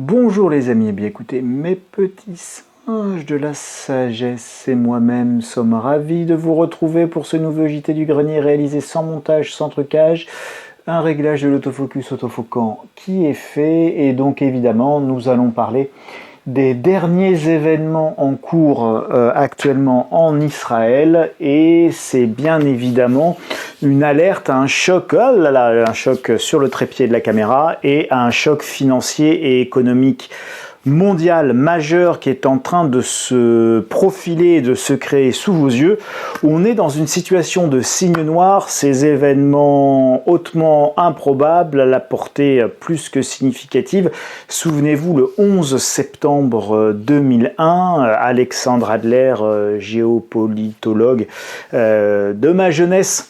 Bonjour les amis, eh bien écoutez, mes petits singes de la sagesse et moi-même sommes ravis de vous retrouver pour ce nouveau JT du grenier réalisé sans montage, sans trucage, un réglage de l'autofocus autofocant qui est fait et donc évidemment nous allons parler des derniers événements en cours actuellement en Israël et c'est bien évidemment une alerte à un choc, oh là là, un choc sur le trépied de la caméra et à un choc financier et économique mondial majeur qui est en train de se profiler, de se créer sous vos yeux. On est dans une situation de signe noir, ces événements hautement improbables à la portée plus que significative. Souvenez-vous, le 11 septembre 2001, Alexandre Adler, géopolitologue de ma jeunesse,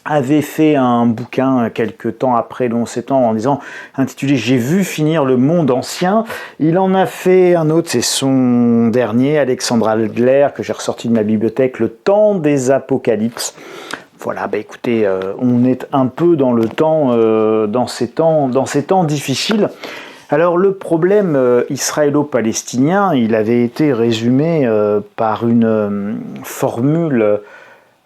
avait fait un bouquin quelques temps après, long 7 ans, en disant, intitulé « J'ai vu finir le monde ancien ». Il en a fait un autre, c'est son dernier, Alexandre Adler, que j'ai ressorti de ma bibliothèque, « Le temps des apocalypses ». Voilà, bah écoutez, on est un peu dans le temps, dans ces temps difficiles. Alors le problème israélo-palestinien, il avait été résumé par une formule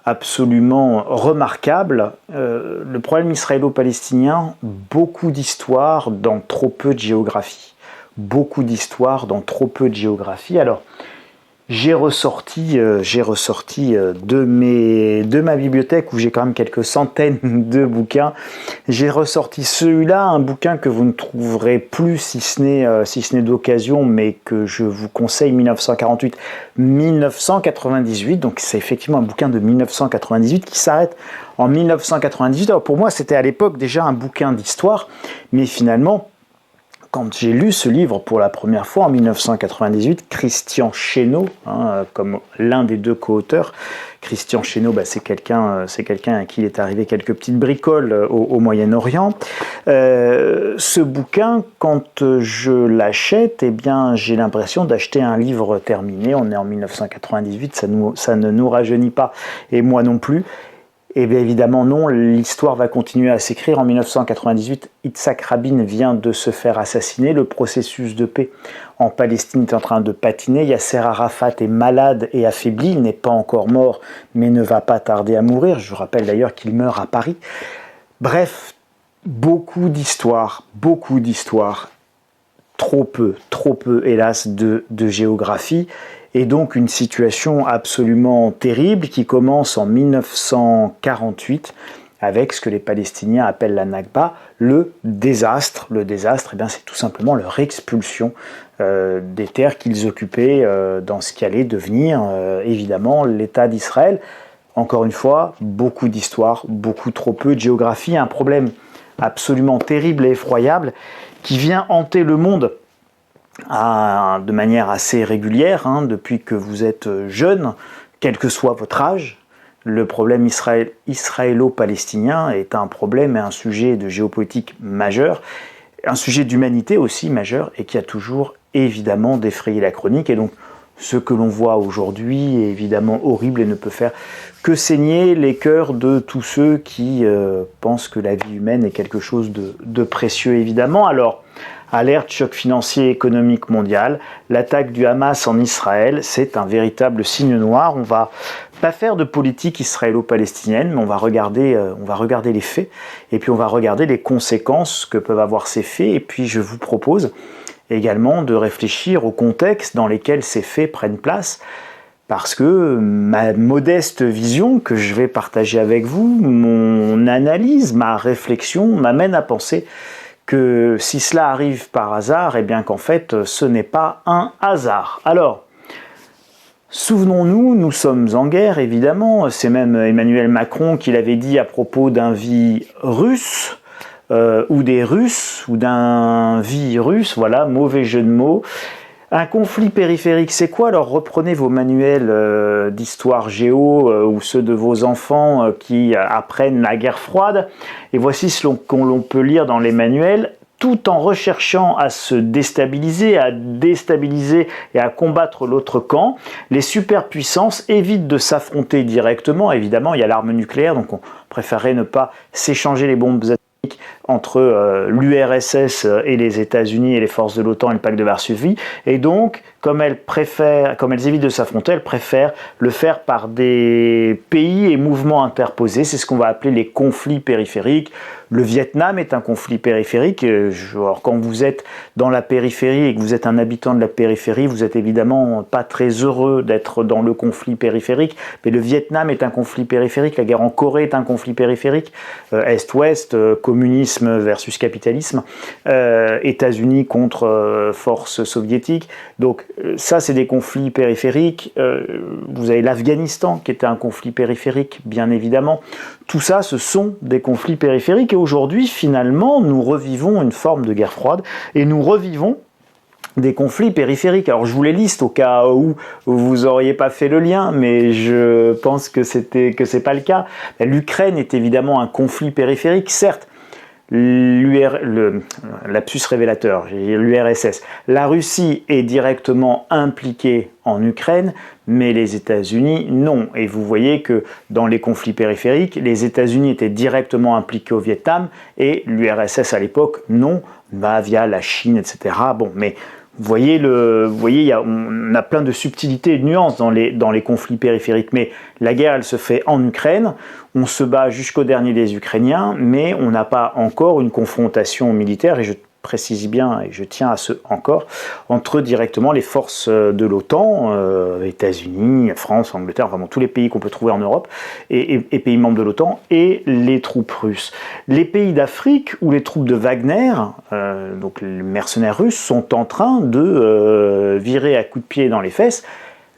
absolument remarquable. Le problème israélo-palestinien, beaucoup d'histoires dans trop peu de géographie. Beaucoup d'histoires dans trop peu de géographie. Alors, j'ai ressorti de ma bibliothèque, où j'ai quand même quelques centaines de bouquins, j'ai ressorti celui-là, un bouquin que vous ne trouverez plus si ce n'est d'occasion, mais que je vous conseille, 1948-1998, donc c'est effectivement un bouquin de 1998 qui s'arrête en 1998. Alors pour moi, c'était à l'époque déjà un bouquin d'histoire, mais finalement, quand j'ai lu ce livre pour la première fois en 1998, Christian Chesneau, comme l'un des deux co-auteurs, Christian Chesneau, c'est quelqu'un à qui il est arrivé quelques petites bricoles au Moyen-Orient. Ce bouquin, quand je l'achète, eh bien, j'ai l'impression d'acheter un livre terminé. On est en 1998, ça ne nous rajeunit pas, et moi non plus. Et bien évidemment non, l'histoire va continuer à s'écrire. En 1998, Yitzhak Rabin vient de se faire assassiner. Le processus de paix en Palestine est en train de patiner. Yasser Arafat est malade et affaibli. Il n'est pas encore mort, mais ne va pas tarder à mourir. Je vous rappelle d'ailleurs qu'il meurt à Paris. Bref, beaucoup d'histoires. Trop peu, hélas, de géographie. Et donc une situation absolument terrible qui commence en 1948 avec ce que les Palestiniens appellent la Nakba, le désastre. Le désastre, c'est tout simplement leur expulsion des terres qu'ils occupaient dans ce qui allait devenir évidemment l'État d'Israël. Encore une fois, beaucoup d'histoires, beaucoup trop peu de géographie, un problème absolument terrible et effroyable qui vient hanter le monde de manière assez régulière, depuis que vous êtes jeune, quel que soit votre âge. Le problème israélo-palestinien est un problème et un sujet de géopolitique majeur, un sujet d'humanité aussi majeur, et qui a toujours évidemment défrayé la chronique. Et donc, ce que l'on voit aujourd'hui est évidemment horrible et ne peut faire que saigner les cœurs de tous ceux qui pensent que la vie humaine est quelque chose de précieux, évidemment. Alors, alerte, choc financier et économique mondial, l'attaque du Hamas en Israël, c'est un véritable signe noir. On va pas faire de politique israélo-palestinienne, mais on va regarder les faits, et puis on va regarder les conséquences que peuvent avoir ces faits, et puis je vous propose également de réfléchir au contexte dans lequel ces faits prennent place, parce que ma modeste vision que je vais partager avec vous, mon analyse, ma réflexion m'amène à penser que si cela arrive par hasard, eh bien qu'en fait ce n'est pas un hasard. Alors, souvenons-nous, nous sommes en guerre évidemment, c'est même Emmanuel Macron qui l'avait dit à propos d'un virus, ou des Russes, ou d'un virus, voilà, mauvais jeu de mots. Un conflit périphérique, c'est quoi? Alors reprenez vos manuels d'histoire géo ou ceux de vos enfants qui apprennent la guerre froide, et voici ce qu'on peut lire dans les manuels. Tout en recherchant à se déstabiliser, à déstabiliser et à combattre l'autre camp, les superpuissances évitent de s'affronter directement. Évidemment, il y a l'arme nucléaire, donc on préférerait ne pas s'échanger les bombes atomiques entre l'URSS et les États-Unis et les forces de l'OTAN et le pacte de Varsovie. Et donc, comme elles évitent de s'affronter, elles préfèrent le faire par des pays et mouvements interposés. C'est ce qu'on va appeler les conflits périphériques. Le Vietnam est un conflit périphérique. Alors, quand vous êtes dans la périphérie et que vous êtes un habitant de la périphérie, vous êtes évidemment pas très heureux d'être dans le conflit périphérique. Mais le Vietnam est un conflit périphérique. La guerre en Corée est un conflit périphérique. Est-Ouest, communisme versus capitalisme. États-Unis contre forces soviétiques. Donc ça, c'est des conflits périphériques. Vous avez l'Afghanistan qui était un conflit périphérique, bien évidemment. Tout ça, ce sont des conflits périphériques. Et aujourd'hui, finalement, nous revivons une forme de guerre froide et nous revivons des conflits périphériques. Alors je vous les liste au cas où vous n'auriez pas fait le lien, mais je pense que c'est pas le cas. L'Ukraine est évidemment un conflit périphérique, certes. Lapsus révélateur, l'URSS. La Russie est directement impliquée en Ukraine, mais les États-Unis, non. Et vous voyez que dans les conflits périphériques, les États-Unis étaient directement impliqués au Vietnam et l'URSS à l'époque, non, via la Chine, etc. Bon, mais vous voyez, on a plein de subtilités et de nuances dans les conflits périphériques, mais la guerre, elle se fait en Ukraine, on se bat jusqu'au dernier des Ukrainiens, mais on n'a pas encore une confrontation militaire, et je précise bien, et je tiens à ce encore, entre directement les forces de l'OTAN, États-Unis, France, Angleterre, vraiment tous les pays qu'on peut trouver en Europe, et pays membres de l'OTAN, et les troupes russes. Les pays d'Afrique, où les troupes de Wagner, donc les mercenaires russes, sont en train de virer à coups de pied dans les fesses,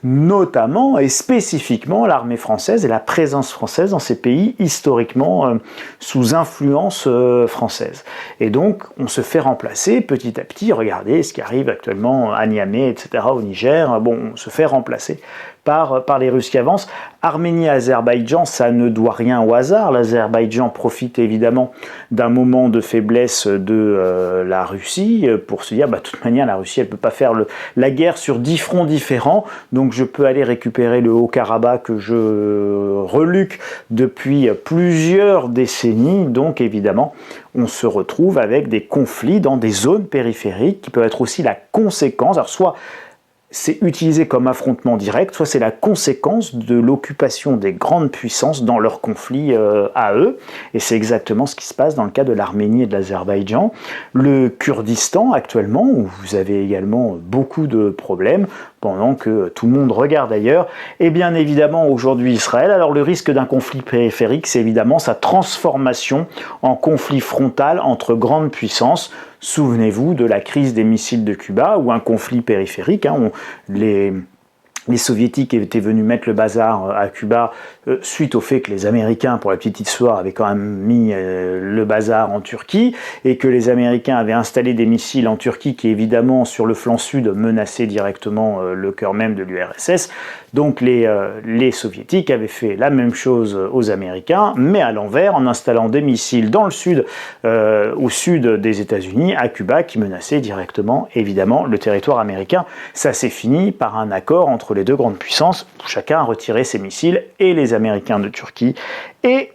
notamment et spécifiquement l'armée française et la présence française dans ces pays historiquement sous influence française. Et donc on se fait remplacer petit à petit, regardez ce qui arrive actuellement à Niamey, etc., au Niger, bon, on se fait remplacer par les Russes qui avancent. Arménie et Azerbaïdjan, ça ne doit rien au hasard. L'Azerbaïdjan profite évidemment d'un moment de faiblesse de la Russie pour se dire, de toute manière, la Russie, elle ne peut pas faire la guerre sur 10 fronts différents, donc je peux aller récupérer le Haut-Karabakh que je reluque depuis plusieurs décennies. Donc évidemment, on se retrouve avec des conflits dans des zones périphériques qui peuvent être aussi la conséquence, alors soit c'est utilisé comme affrontement direct, soit c'est la conséquence de l'occupation des grandes puissances dans leurs conflits à eux. Et c'est exactement ce qui se passe dans le cas de l'Arménie et de l'Azerbaïdjan. Le Kurdistan, actuellement, où vous avez également beaucoup de problèmes, pendant que tout le monde regarde ailleurs, et bien évidemment aujourd'hui Israël. Alors le risque d'un conflit périphérique, c'est évidemment sa transformation en conflit frontal entre grandes puissances. Souvenez-vous de la crise des missiles de Cuba, ou un conflit périphérique, les soviétiques étaient venus mettre le bazar à Cuba suite au fait que les Américains, pour la petite histoire, avaient quand même mis le bazar en Turquie, et que les Américains avaient installé des missiles en Turquie qui évidemment sur le flanc sud menaçaient directement le cœur même de l'URSS. Donc les soviétiques avaient fait la même chose aux Américains, mais à l'envers, en installant des missiles dans le sud, au sud des États-Unis, à Cuba, qui menaçaient directement évidemment le territoire américain. Ça s'est fini par un accord entre les deux grandes puissances, où chacun a retiré ses missiles, et les Américains de Turquie, et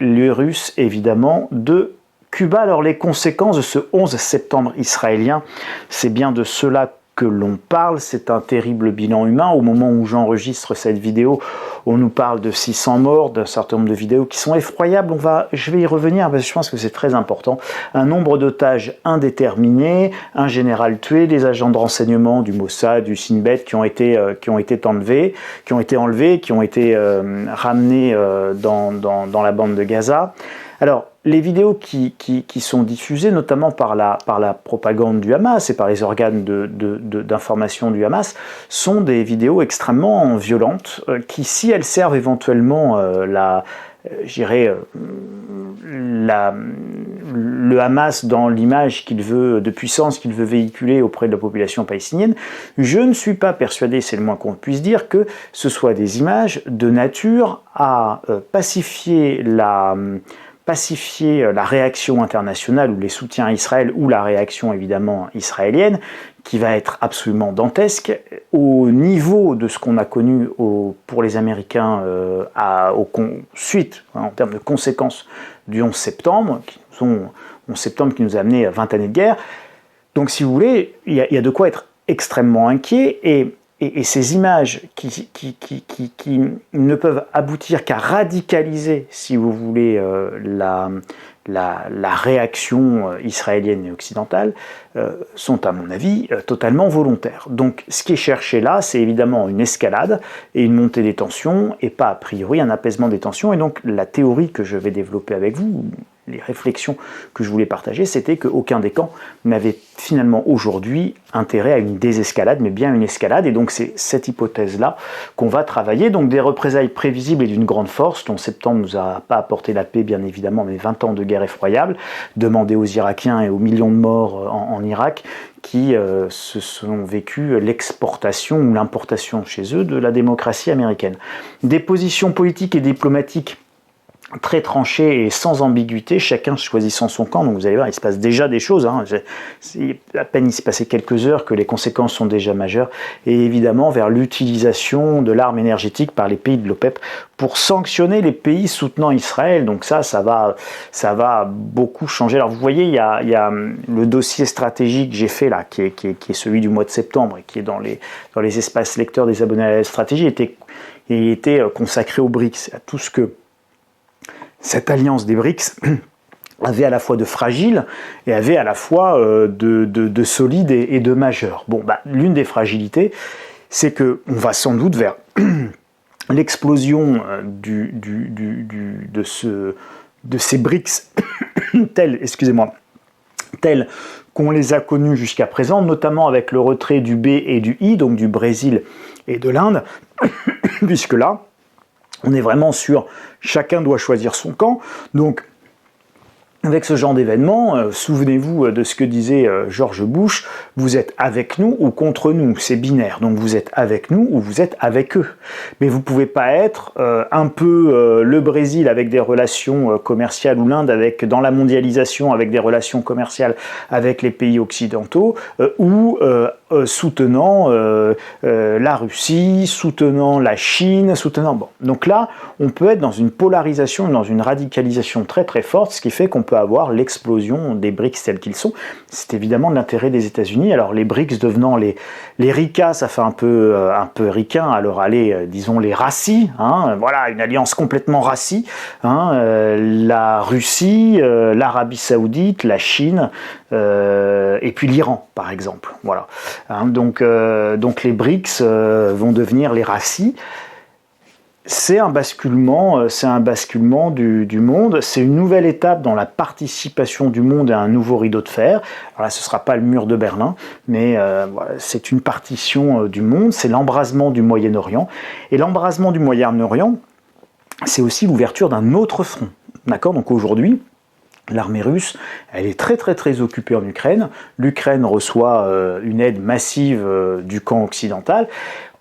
les Russes évidemment de Cuba. Alors les conséquences de ce 11 septembre israélien, c'est bien de cela que l'on parle. C'est un terrible bilan humain. Au moment où j'enregistre cette vidéo, on nous parle de 600 morts, d'un certain nombre de vidéos qui sont effroyables. Je vais y revenir parce que je pense que c'est très important. Un nombre d'otages indéterminé, un général tué, des agents de renseignement du Mossad, du Shin Bet qui ont été enlevés, qui ont été ramenés dans la bande de Gaza. Alors, les vidéos qui sont diffusées, notamment par la propagande du Hamas et par les organes d'information du Hamas, sont des vidéos extrêmement violentes qui, si elles servent éventuellement le Hamas dans l'image qu'il veut, de puissance qu'il veut véhiculer auprès de la population palestinienne, je ne suis pas persuadé, c'est le moins qu'on puisse dire, que ce soit des images de nature à pacifier la réaction internationale ou les soutiens à Israël, ou la réaction évidemment israélienne, qui va être absolument dantesque, au niveau de ce qu'on a connu pour les Américains suite, en termes de conséquences du 11 septembre, qui ont 11 septembre qui nous a amené à 20 années de guerre. Donc si vous voulez, il y a de quoi être extrêmement inquiet, et ces images qui ne peuvent aboutir qu'à radicaliser, si vous voulez, la réaction israélienne et occidentale, sont à mon avis totalement volontaires. Donc ce qui est cherché là, c'est évidemment une escalade et une montée des tensions, et pas a priori un apaisement des tensions. Et donc la théorie que je vais développer avec vous, les réflexions que je voulais partager, c'était qu'aucun des camps n'avait finalement aujourd'hui intérêt à une désescalade, mais bien une escalade. Et donc c'est cette hypothèse-là qu'on va travailler. Donc des représailles prévisibles et d'une grande force. Le 11 septembre ne nous a pas apporté la paix, bien évidemment, mais 20 ans de guerre effroyable, demandée aux Irakiens et aux millions de morts en Irak, qui se sont vécus l'exportation ou l'importation chez eux de la démocratie américaine. Des positions politiques et diplomatiques très tranché et sans ambiguïté, chacun choisissant son camp. Donc vous allez voir, il se passe déjà des choses. C'est à peine il s'est passé quelques heures que les conséquences sont déjà majeures. Et évidemment, vers l'utilisation de l'arme énergétique par les pays de l'OPEP pour sanctionner les pays soutenant Israël. Donc ça va beaucoup changer. Alors vous voyez, il y a le dossier stratégique que j'ai fait là, qui est celui du mois de septembre et qui est dans les espaces lecteurs des abonnés à la stratégie, était consacré aux BRICS, à tout ce que cette alliance des BRICS avait à la fois de fragile et avait à la fois de solide et de majeur. Bon, l'une des fragilités, c'est qu'on va sans doute vers l'explosion de ces BRICS tels qu'on les a connus jusqu'à présent, notamment avec le retrait du B et du I, donc du Brésil et de l'Inde, puisque là, on est vraiment sur chacun doit choisir son camp. Donc, avec ce genre d'événement, souvenez-vous de ce que disait George Bush, vous êtes avec nous ou contre nous, c'est binaire, donc vous êtes avec nous ou vous êtes avec eux. Mais vous ne pouvez pas être un peu le Brésil avec des relations commerciales ou l'Inde dans la mondialisation avec des relations commerciales avec les pays occidentaux, ou soutenant la Russie, soutenant la Chine, soutenant... Bon. Donc là, on peut être dans une polarisation, dans une radicalisation très très forte, ce qui fait qu'on peut avoir l'explosion des BRICS tels qu'ils sont. C'est évidemment de l'intérêt des États-Unis. Alors les BRICS devenant les RICA, ça fait un peu ricain, alors allez, disons les racis, voilà, une alliance complètement racie, la Russie, l'Arabie Saoudite, la Chine, et puis l'Iran, par exemple. Voilà. Donc les BRICS vont devenir les racis. C'est un basculement du monde, c'est une nouvelle étape dans la participation du monde à un nouveau rideau de fer. Alors là, ce ne sera pas le mur de Berlin, mais voilà, c'est une partition du monde, c'est l'embrasement du Moyen-Orient. Et l'embrasement du Moyen-Orient, c'est aussi l'ouverture d'un autre front. D'accord ? Donc aujourd'hui, l'armée russe, elle est très très très occupée en Ukraine. L'Ukraine reçoit une aide massive du camp occidental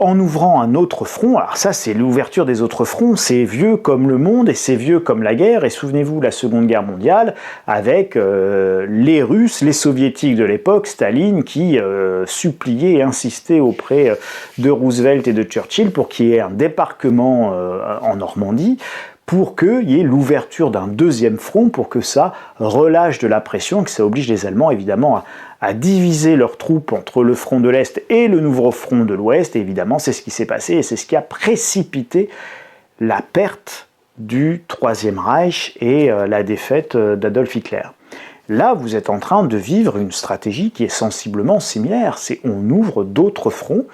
en ouvrant un autre front. Alors ça, c'est l'ouverture des autres fronts. C'est vieux comme le monde et c'est vieux comme la guerre. Et souvenez-vous, la Seconde Guerre mondiale, avec les Russes, les Soviétiques de l'époque, Staline, qui suppliaient et insistaient auprès de Roosevelt et de Churchill pour qu'il y ait un débarquement en Normandie, pour qu'il y ait l'ouverture d'un deuxième front, pour que ça relâche de la pression, que ça oblige les Allemands évidemment à diviser leurs troupes entre le front de l'Est et le nouveau front de l'Ouest. Et évidemment, c'est ce qui s'est passé et c'est ce qui a précipité la perte du Troisième Reich et la défaite d'Adolf Hitler. Là, vous êtes en train de vivre une stratégie qui est sensiblement similaire. C'est on ouvre d'autres fronts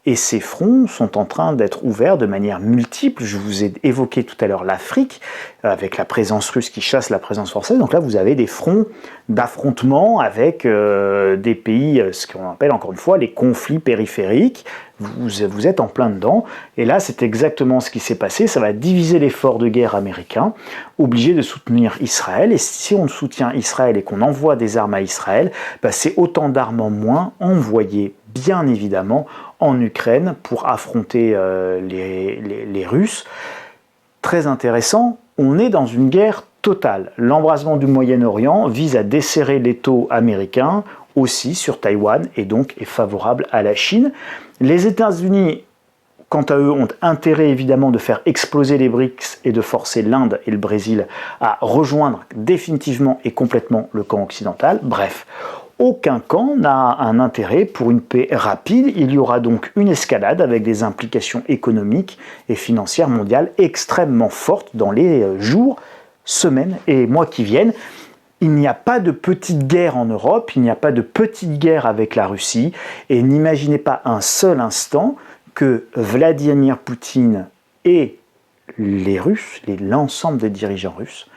et ces fronts sont en train d'être ouverts de manière multiple. Je vous ai évoqué tout à l'heure l'Afrique, avec la présence russe qui chasse la présence française. Donc là, vous avez des fronts d'affrontement avec des pays, ce qu'on appelle encore une fois les conflits périphériques. Vous êtes en plein dedans. Et là, c'est exactement ce qui s'est passé. Ça va diviser l'effort de guerre américain, obligé de soutenir Israël. Et si on soutient Israël et qu'on envoie des armes à Israël, c'est autant d'armes en moins envoyées, bien évidemment, en Ukraine pour affronter les Russes. Très intéressant, on est dans une guerre totale. L'embrasement du Moyen-Orient vise à desserrer l'étau américain aussi sur Taïwan et donc est favorable à la Chine. Les États-Unis quant à eux, ont intérêt évidemment de faire exploser les BRICS et de forcer l'Inde et le Brésil à rejoindre définitivement et complètement le camp occidental. Bref, aucun camp n'a un intérêt pour une paix rapide. Il y aura donc une escalade avec des implications économiques et financières mondiales extrêmement fortes dans les jours, semaines et mois qui viennent. Il n'y a pas de petite guerre en Europe, il n'y a pas de petite guerre avec la Russie, et n'imaginez pas un seul instant que Vladimir Poutine et les Russes, l'ensemble des dirigeants russes,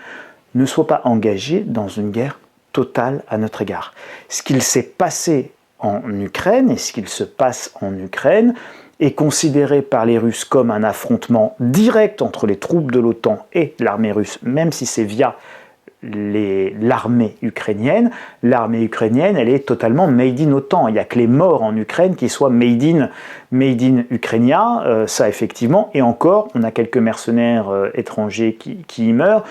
ne soient pas engagés dans une guerre totale à notre égard. Ce qu'il s'est passé en Ukraine et ce qu'il se passe en Ukraine est considéré par les Russes comme un affrontement direct entre les troupes de l'OTAN et l'armée russe, même si c'est via l'armée ukrainienne. L'armée ukrainienne, elle est totalement made in OTAN. Il n'y a que les morts en Ukraine qui soient made in ukrainien, ça effectivement. Et encore, on a quelques mercenaires étrangers qui y meurent.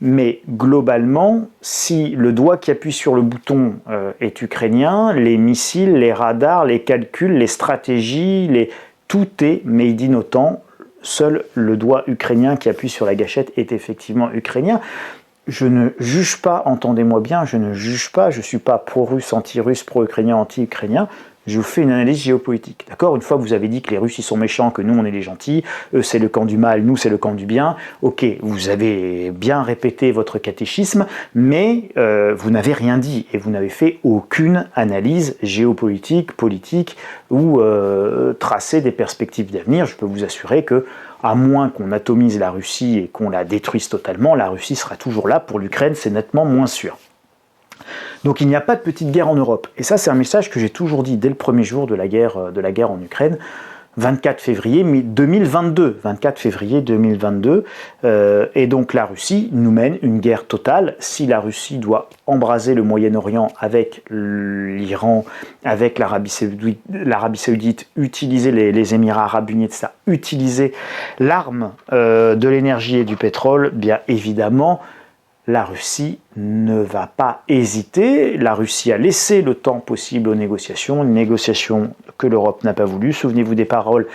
Mais globalement, si le doigt qui appuie sur le bouton est ukrainien, les missiles, les radars, les calculs, les stratégies, tout est made in OTAN. Seul le doigt ukrainien qui appuie sur la gâchette est effectivement ukrainien. Je ne juge pas, entendez-moi bien, je ne juge pas, je ne suis pas pro-russe, anti-russe, pro-ukrainien, anti-ukrainien. Je vous fais une analyse géopolitique, d'accord? Une fois que vous avez dit que les Russes ils sont méchants, que nous on est les gentils, eux c'est le camp du mal, nous c'est le camp du bien, ok, vous avez bien répété votre catéchisme, mais vous n'avez rien dit et vous n'avez fait aucune analyse géopolitique, politique ou tracé des perspectives d'avenir. Je peux vous assurer que, à moins qu'on atomise la Russie et qu'on la détruise totalement, la Russie sera toujours là. Pour l'Ukraine, c'est nettement moins sûr. Donc il n'y a pas de petite guerre en Europe. Et ça, c'est un message que j'ai toujours dit dès le premier jour de la guerre en Ukraine. 24 février 2022. 24 février 2022. Et donc la Russie nous mène une guerre totale. Si la Russie doit embraser le Moyen-Orient avec l'Iran, avec l'Arabie Saoudite, utiliser les Émirats Arabes Unis, etc., utiliser l'arme de l'énergie et du pétrole, bien évidemment, la Russie ne va pas hésiter. La Russie a laissé le temps possible aux négociations, une négociation que l'Europe n'a pas voulu. Souvenez-vous des paroles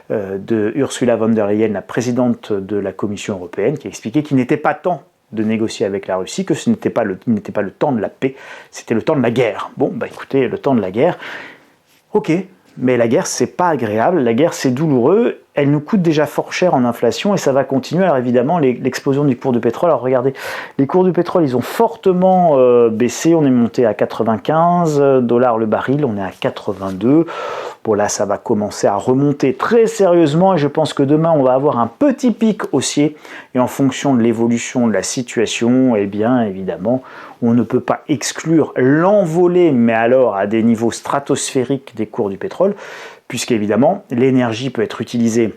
de Ursula von der Leyen, la présidente de la Commission européenne, qui a expliqué qu'il n'était pas temps de négocier avec la Russie, que ce n'était pas le temps de la paix, c'était le temps de la guerre. Bon, bah écoutez, le temps de la guerre, ok, mais la guerre, c'est pas agréable, la guerre, c'est douloureux, elle nous coûte déjà fort cher en inflation et ça va continuer. Alors évidemment, l'explosion du cours du pétrole, alors regardez, les cours du pétrole, ils ont fortement baissé, on est monté à 95 $ le baril, on est à 82. Bon là, ça va commencer à remonter très sérieusement et je pense que demain, on va avoir un petit pic haussier et en fonction de l'évolution de la situation, eh bien évidemment, on ne peut pas exclure l'envolée, mais alors à des niveaux stratosphériques des cours du pétrole, puisqu'évidemment, l'énergie peut être utilisée.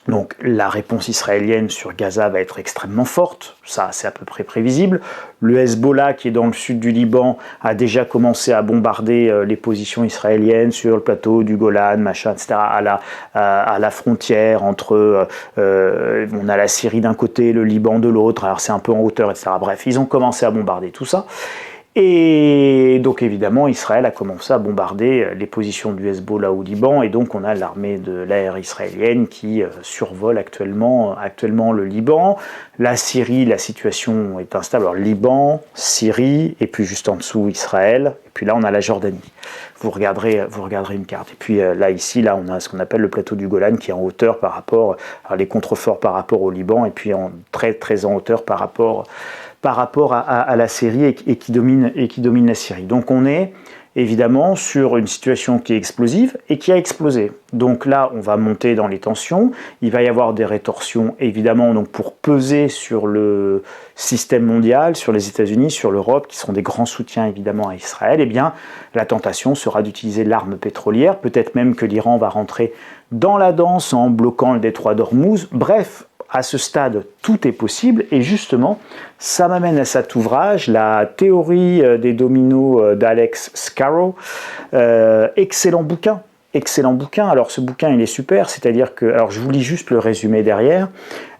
Donc la réponse israélienne sur Gaza va être extrêmement forte, ça c'est à peu près prévisible. Le Hezbollah qui est dans le sud du Liban a déjà commencé à bombarder les positions israéliennes sur le plateau du Golan, machin, etc. à la frontière entre, on a la Syrie d'un côté, le Liban de l'autre, alors c'est un peu en hauteur, etc. Bref, ils ont commencé à bombarder tout ça. Et donc évidemment, Israël a commencé à bombarder les positions du Hezbollah au Liban, et donc on a l'armée de l'air israélienne qui survole actuellement le Liban. La Syrie, la situation est instable. Alors Liban, Syrie, et puis juste en dessous Israël, et puis là on a la Jordanie. Vous regarderez une carte. Et puis là, on a ce qu'on appelle le plateau du Golan qui est en hauteur par rapport, alors les contreforts par rapport au Liban, et puis très très en hauteur par rapport à la Syrie et qui domine la Syrie. Donc on est évidemment sur une situation qui est explosive et qui a explosé. Donc là, on va monter dans les tensions, il va y avoir des rétorsions évidemment donc pour peser sur le système mondial, sur les États-Unis, sur l'Europe, qui seront des grands soutiens évidemment à Israël. Eh bien, la tentation sera d'utiliser l'arme pétrolière, peut-être même que l'Iran va rentrer dans la danse en bloquant le détroit d'Ormuz. Bref, à ce stade, tout est possible, et justement, ça m'amène à cet ouvrage, La théorie des dominos d'Alex Scarrow. Excellent bouquin. Alors ce bouquin, il est super, c'est-à-dire que, alors je vous lis juste le résumé derrière.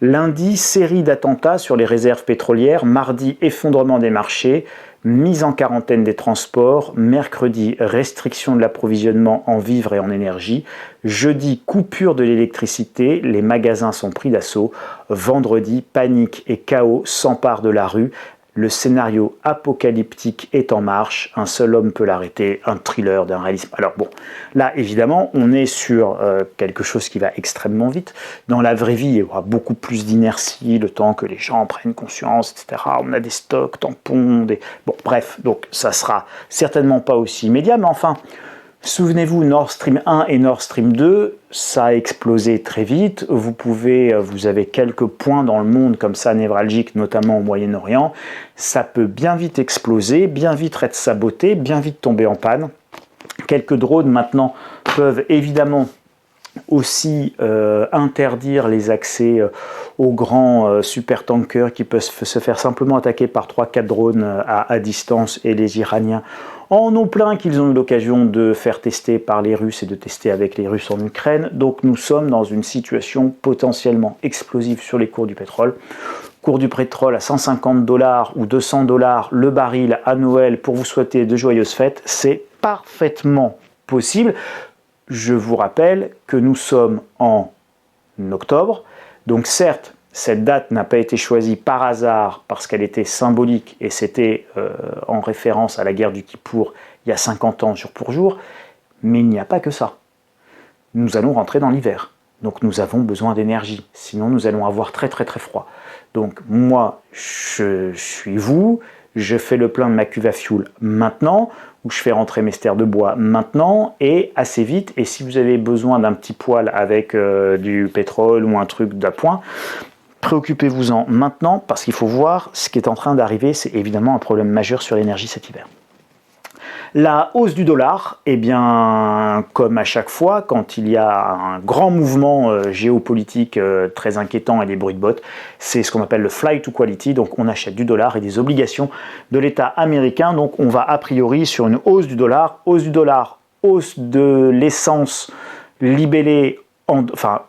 Lundi, série d'attentats sur les réserves pétrolières. Mardi, effondrement des marchés. mise en quarantaine des transports, mercredi, restriction de l'approvisionnement en vivres et en énergie, jeudi, coupure de l'électricité, les magasins sont pris d'assaut, vendredi, panique et chaos s'emparent de la rue, le scénario apocalyptique est en marche, un seul homme peut l'arrêter, un thriller d'un réalisme. Alors bon, là évidemment, on est sur quelque chose qui va extrêmement vite. Dans la vraie vie, il y aura beaucoup plus d'inertie, le temps que les gens prennent conscience, etc. On a des stocks, tampons, Bon, bref, donc ça sera certainement pas aussi immédiat, mais enfin, souvenez-vous, Nord Stream 1 et Nord Stream 2, ça a explosé très vite. Vous avez quelques points dans le monde comme ça névralgiques, notamment au Moyen-Orient. Ça peut bien vite exploser, bien vite être saboté, bien vite tomber en panne. Quelques drones maintenant peuvent évidemment aussi interdire les accès aux grands supertankers qui peuvent se faire simplement attaquer par 3-4 drones à distance, et les Iraniens en ont plein qu'ils ont eu l'occasion de faire tester par les Russes et de tester avec les Russes en Ukraine. Donc nous sommes dans une situation potentiellement explosive sur les cours du pétrole. Cours du pétrole à 150 $ ou 200 $ le baril à Noël pour vous souhaiter de joyeuses fêtes, c'est parfaitement possible. Je vous rappelle que nous sommes en octobre, donc certes, cette date n'a pas été choisie par hasard parce qu'elle était symbolique et c'était en référence à la guerre du Kippour il y a 50 ans jour pour jour, mais il n'y a pas que ça. Nous allons rentrer dans l'hiver, donc nous avons besoin d'énergie, sinon nous allons avoir très très très froid. Donc moi, je suis vous, je fais le plein de ma cuve à fioul maintenant, où je fais rentrer mes stères de bois maintenant et assez vite. Et si vous avez besoin d'un petit poêle avec du pétrole ou un truc d'appoint, préoccupez-vous-en maintenant, parce qu'il faut voir ce qui est en train d'arriver. C'est évidemment un problème majeur sur l'énergie cet hiver. La hausse du dollar, eh bien, comme à chaque fois, quand il y a un grand mouvement géopolitique très inquiétant et des bruits de bottes, c'est ce qu'on appelle le flight to quality. Donc, on achète du dollar et des obligations de l'État américain. Donc, on va a priori sur une hausse du dollar, hausse de l'essence libellée,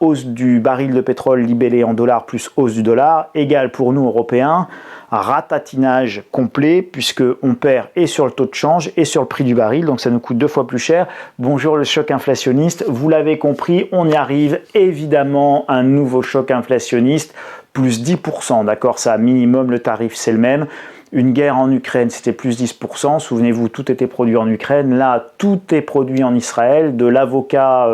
hausse du baril de pétrole libellé en dollars plus hausse du dollar, égale pour nous Européens un ratatinage complet, puisqu'on perd et sur le taux de change et sur le prix du baril, donc ça nous coûte 2 fois plus cher. Bonjour le choc inflationniste, vous l'avez compris, on y arrive, évidemment un nouveau choc inflationniste, plus 10%, d'accord, ça minimum, le tarif c'est le même. Une guerre en Ukraine, c'était plus 10%. Souvenez-vous, tout était produit en Ukraine. Là, tout est produit en Israël. De l'avocat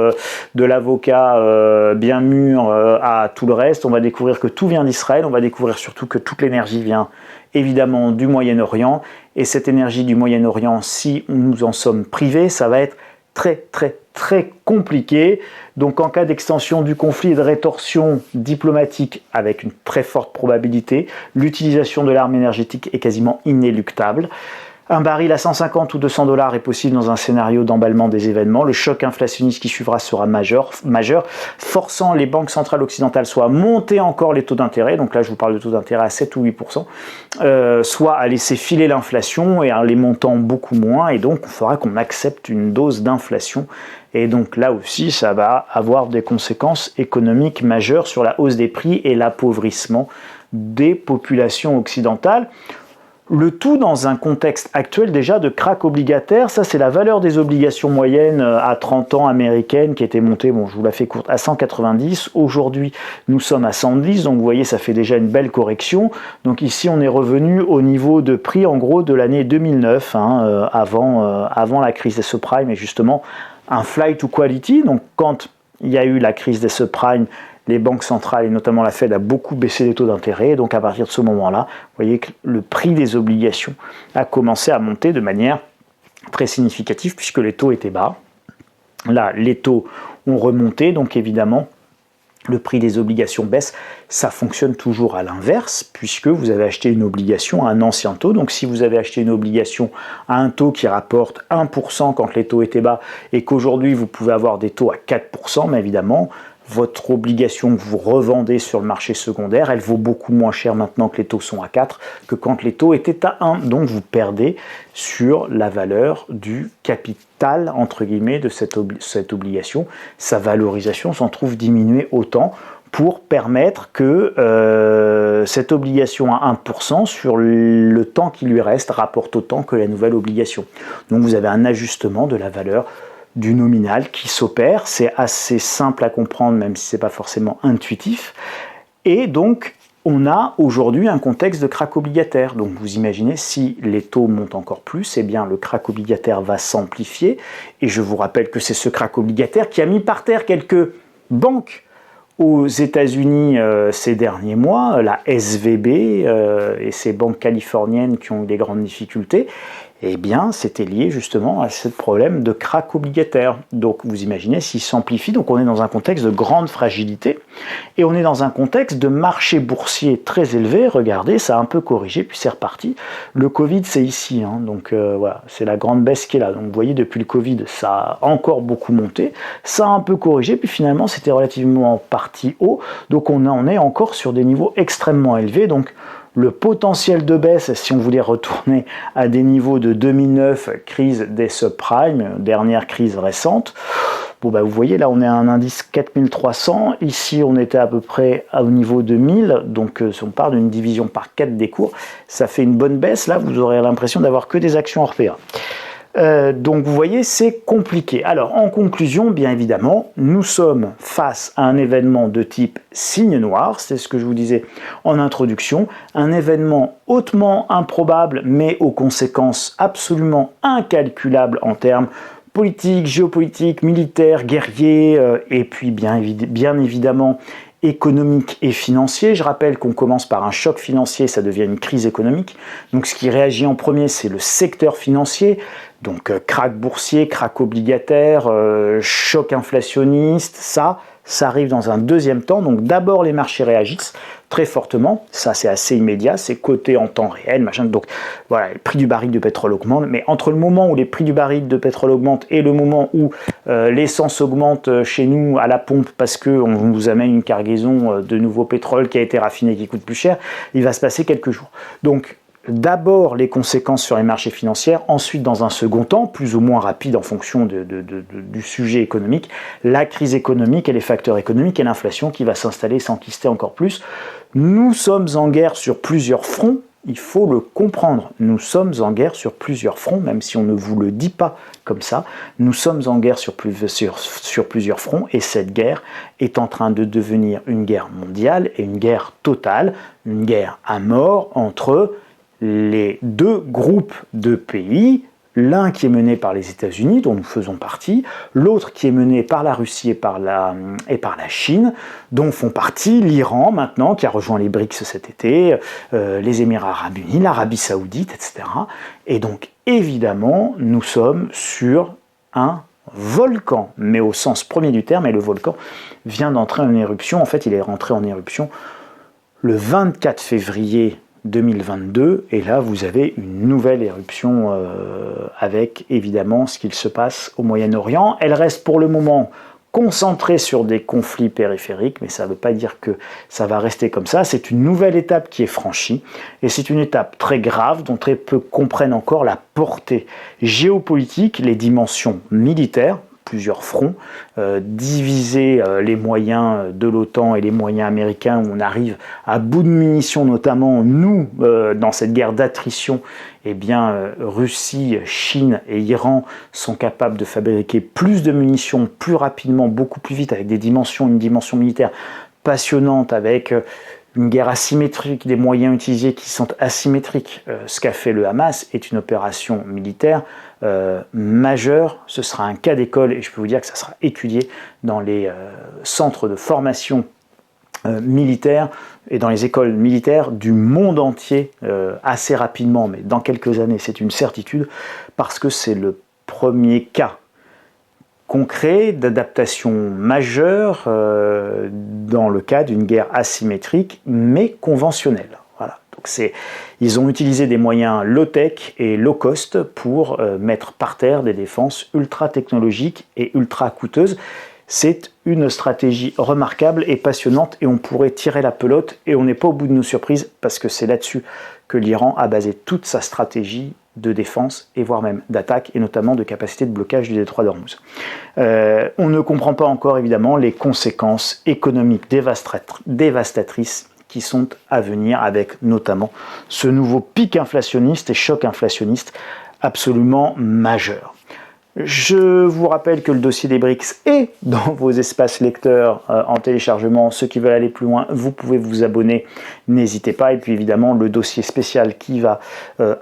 bien mûr à tout le reste. On va découvrir que tout vient d'Israël. On va découvrir surtout que toute l'énergie vient évidemment du Moyen-Orient. Et cette énergie du Moyen-Orient, si nous en sommes privés, ça va être très très très compliqué. Donc en cas d'extension du conflit et de rétorsion diplomatique avec une très forte probabilité, l'utilisation de l'arme énergétique est quasiment inéluctable. Un baril à 150 ou 200 $ est possible dans un scénario d'emballement des événements. Le choc inflationniste qui suivra sera majeur, forçant les banques centrales occidentales soit à monter encore les taux d'intérêt, donc là je vous parle de taux d'intérêt à 7 ou 8%, soit à laisser filer l'inflation et en les montant beaucoup moins, et donc il faudra qu'on accepte une dose d'inflation. Et donc là aussi, ça va avoir des conséquences économiques majeures sur la hausse des prix et l'appauvrissement des populations occidentales. Le tout dans un contexte actuel déjà de krach obligataire. Ça, c'est la valeur des obligations moyennes à 30 ans américaines qui était montée, bon, je vous la fais courte, à 190. Aujourd'hui, nous sommes à 110, donc vous voyez, ça fait déjà une belle correction. Donc ici, on est revenu au niveau de prix, en gros, de l'année 2009, avant la crise des subprimes, et justement, un flight to quality. Donc quand il y a eu la crise des subprimes, les banques centrales et notamment la Fed a beaucoup baissé les taux d'intérêt. Donc à partir de ce moment-là, vous voyez que le prix des obligations a commencé à monter de manière très significative puisque les taux étaient bas. Là, les taux ont remonté, donc évidemment, le prix des obligations baisse. Ça fonctionne toujours à l'inverse, puisque vous avez acheté une obligation à un ancien taux. Donc si vous avez acheté une obligation à un taux qui rapporte 1% quand les taux étaient bas, et qu'aujourd'hui vous pouvez avoir des taux à 4%, mais évidemment, votre obligation que vous revendez sur le marché secondaire, elle vaut beaucoup moins cher maintenant que les taux sont à 4 que quand les taux étaient à 1. Donc vous perdez sur la valeur du capital, entre guillemets, de cette obligation. Sa valorisation s'en trouve diminuée autant. pour permettre que cette obligation à 1% sur le temps qui lui reste rapporte autant que la nouvelle obligation. Donc vous avez un ajustement de la valeur du nominal qui s'opère. C'est assez simple à comprendre, même si ce n'est pas forcément intuitif. Et donc, on a aujourd'hui un contexte de krach obligataire. Donc vous imaginez, si les taux montent encore plus, eh bien le krach obligataire va s'amplifier. Et je vous rappelle que c'est ce krach obligataire qui a mis par terre quelques banques aux États-Unis ces derniers mois, la SVB et ces banques californiennes qui ont eu des grandes difficultés. Eh bien, c'était lié justement à ce problème de krach obligataire. Donc, vous imaginez, s'il s'amplifie, donc on est dans un contexte de grande fragilité, et on est dans un contexte de marché boursier très élevé. Regardez, ça a un peu corrigé, puis c'est reparti. Le Covid, c'est ici, hein, donc voilà, c'est la grande baisse qui est là. Donc, vous voyez, depuis le Covid, ça a encore beaucoup monté, ça a un peu corrigé, puis finalement, c'était relativement parti haut. Donc, on est encore sur des niveaux extrêmement élevés. Donc, le potentiel de baisse, si on voulait retourner à des niveaux de 2009, crise des subprimes, dernière crise récente, bon bah vous voyez là on est à un indice 4300, ici on était à peu près au niveau de 1000, donc si on part d'une division par 4 des cours, ça fait une bonne baisse, là vous aurez l'impression d'avoir que des actions Orpea. Donc vous voyez, c'est compliqué. Alors en conclusion, bien évidemment, nous sommes face à un événement de type signe noir, c'est ce que je vous disais en introduction, un événement hautement improbable mais aux conséquences absolument incalculables en termes politiques, géopolitiques, militaires, guerriers et puis bien évidemment économique et financier. Je rappelle qu'on commence par un choc financier, ça devient une crise économique. Donc ce qui réagit en premier, c'est le secteur financier. Donc krach boursier, krach obligataire, choc inflationniste, ça arrive dans un deuxième temps. Donc d'abord les marchés réagissent très fortement, ça c'est assez immédiat, c'est coté en temps réel, machin. Donc voilà, le prix du baril de pétrole augmente, mais entre le moment où les prix du baril de pétrole augmentent et le moment où l'essence augmente chez nous à la pompe parce qu'on vous amène une cargaison de nouveau pétrole qui a été raffiné qui coûte plus cher, il va se passer quelques jours. Donc d'abord les conséquences sur les marchés financiers, ensuite dans un second temps, plus ou moins rapide en fonction du sujet économique, la crise économique et les facteurs économiques et l'inflation qui va s'installer, s'enquister encore plus. Nous sommes en guerre sur plusieurs fronts, il faut le comprendre, nous sommes en guerre sur plusieurs fronts, même si on ne vous le dit pas comme ça, nous sommes en guerre sur plusieurs fronts et cette guerre est en train de devenir une guerre mondiale et une guerre totale, une guerre à mort entre les deux groupes de pays, l'un qui est mené par les États-Unis, dont nous faisons partie, l'autre qui est mené par la Russie et par la Chine, dont font partie l'Iran maintenant, qui a rejoint les BRICS cet été, les Émirats arabes unis, l'Arabie saoudite, etc. Et donc, évidemment, nous sommes sur un volcan, mais au sens premier du terme, et le volcan vient d'entrer en éruption. En fait, il est rentré en éruption le 24 février 2022, et là vous avez une nouvelle éruption avec évidemment ce qu'il se passe au Moyen-Orient. Elle reste pour le moment concentrée sur des conflits périphériques, mais ça ne veut pas dire que ça va rester comme ça. C'est une nouvelle étape qui est franchie, et c'est une étape très grave dont très peu comprennent encore la portée géopolitique, les dimensions militaires, plusieurs fronts, diviser les moyens de l'OTAN et les moyens américains, où on arrive à bout de munitions, notamment nous, dans cette guerre d'attrition, eh bien, Russie, Chine et Iran sont capables de fabriquer plus de munitions plus rapidement, beaucoup plus vite, avec une dimension militaire passionnante, avec une guerre asymétrique, des moyens utilisés qui sont asymétriques. Ce qu'a fait le Hamas est une opération militaire majeure. Ce sera un cas d'école et je peux vous dire que ça sera étudié dans les centres de formation militaire et dans les écoles militaires du monde entier assez rapidement, mais dans quelques années, c'est une certitude, parce que c'est le premier cas concret d'adaptation majeure dans le cas d'une guerre asymétrique mais conventionnelle. Voilà. Donc ils ont utilisé des moyens low-tech et low-cost pour mettre par terre des défenses ultra technologiques et ultra coûteuses. C'est une stratégie remarquable et passionnante et on pourrait tirer la pelote et on n'est pas au bout de nos surprises parce que c'est là-dessus que l'Iran a basé toute sa stratégie de défense et voire même d'attaque et notamment de capacité de blocage du détroit d'Ormuz. On ne comprend pas encore évidemment les conséquences économiques dévastatrices qui sont à venir avec notamment ce nouveau pic inflationniste et choc inflationniste absolument majeur. Je vous rappelle que le dossier des BRICS est dans vos espaces lecteurs en téléchargement. Ceux qui veulent aller plus loin, vous pouvez vous abonner, n'hésitez pas. Et puis évidemment, le dossier spécial qui va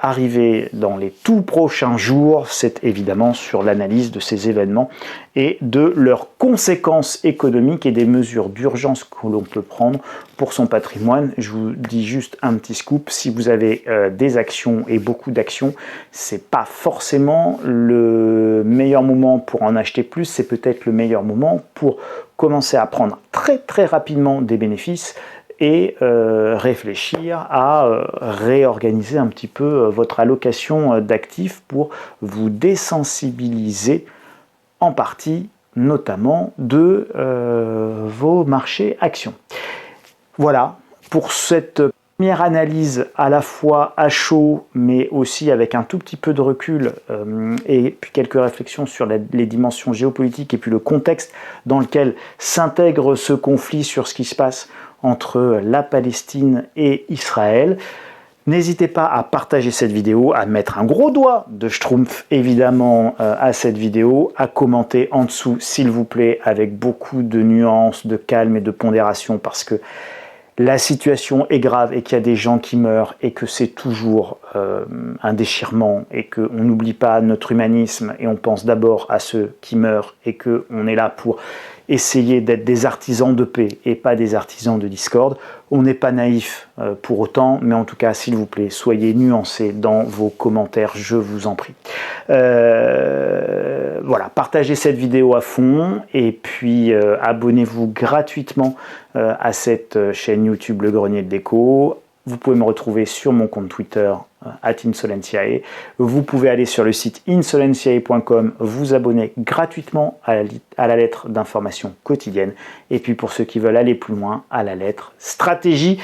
arriver dans les tout prochains jours, c'est évidemment sur l'analyse de ces événements et de leurs conséquences économiques et des mesures d'urgence que l'on peut prendre pour son patrimoine. Je vous dis juste un petit scoop, si vous avez des actions et beaucoup d'actions, c'est pas forcément le meilleur moment pour en acheter plus, c'est peut-être le meilleur moment pour commencer à prendre très rapidement des bénéfices et réfléchir à réorganiser un petit peu votre allocation d'actifs pour vous désensibiliser en partie notamment de vos marchés actions. Voilà pour cette première analyse à la fois à chaud mais aussi avec un tout petit peu de recul et puis quelques réflexions sur les dimensions géopolitiques et puis le contexte dans lequel s'intègre ce conflit sur ce qui se passe entre la Palestine et Israël. N'hésitez pas à partager cette vidéo, à mettre un gros doigt de schtroumpf évidemment à cette vidéo, à commenter en dessous s'il vous plaît avec beaucoup de nuances, de calme et de pondération parce que la situation est grave et qu'il y a des gens qui meurent et que c'est toujours un déchirement et qu'on n'oublie pas notre humanisme et on pense d'abord à ceux qui meurent et qu'on est là pour essayer d'être des artisans de paix et pas des artisans de discorde. On n'est pas naïf pour autant, mais en tout cas, s'il vous plaît, soyez nuancés dans vos commentaires, je vous en prie. Voilà, partagez cette vidéo à fond et puis abonnez-vous gratuitement à cette chaîne YouTube Le Grenier de Déco. Vous pouvez me retrouver sur mon compte Twitter @insolentiae. Vous pouvez aller sur le site insolentiae.com, vous abonner gratuitement à la lettre d'information quotidienne. Et puis pour ceux qui veulent aller plus loin, à la lettre stratégie,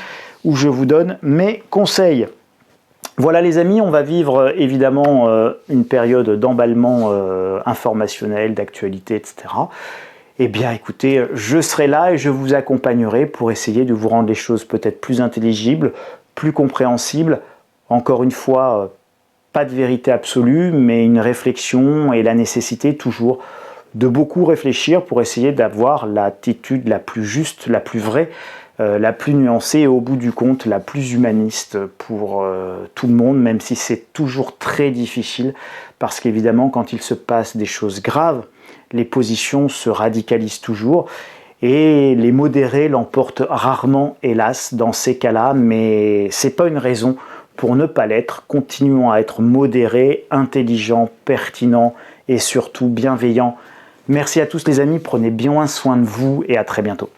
où je vous donne mes conseils. Voilà les amis, on va vivre évidemment une période d'emballement informationnel, d'actualité, etc. Eh bien écoutez, je serai là et je vous accompagnerai pour essayer de vous rendre les choses peut-être plus intelligibles, plus compréhensibles. Encore une fois, pas de vérité absolue, mais une réflexion et la nécessité toujours de beaucoup réfléchir pour essayer d'avoir l'attitude la plus juste, la plus vraie, la plus nuancée et au bout du compte la plus humaniste pour tout le monde, même si c'est toujours très difficile, parce qu'évidemment quand il se passe des choses graves, les positions se radicalisent toujours et les modérés l'emportent rarement, hélas, dans ces cas-là, mais c'est pas une raison pour ne pas l'être. Continuons à être modérés, intelligents, pertinents et surtout bienveillants. Merci à tous les amis, prenez bien soin de vous et à très bientôt.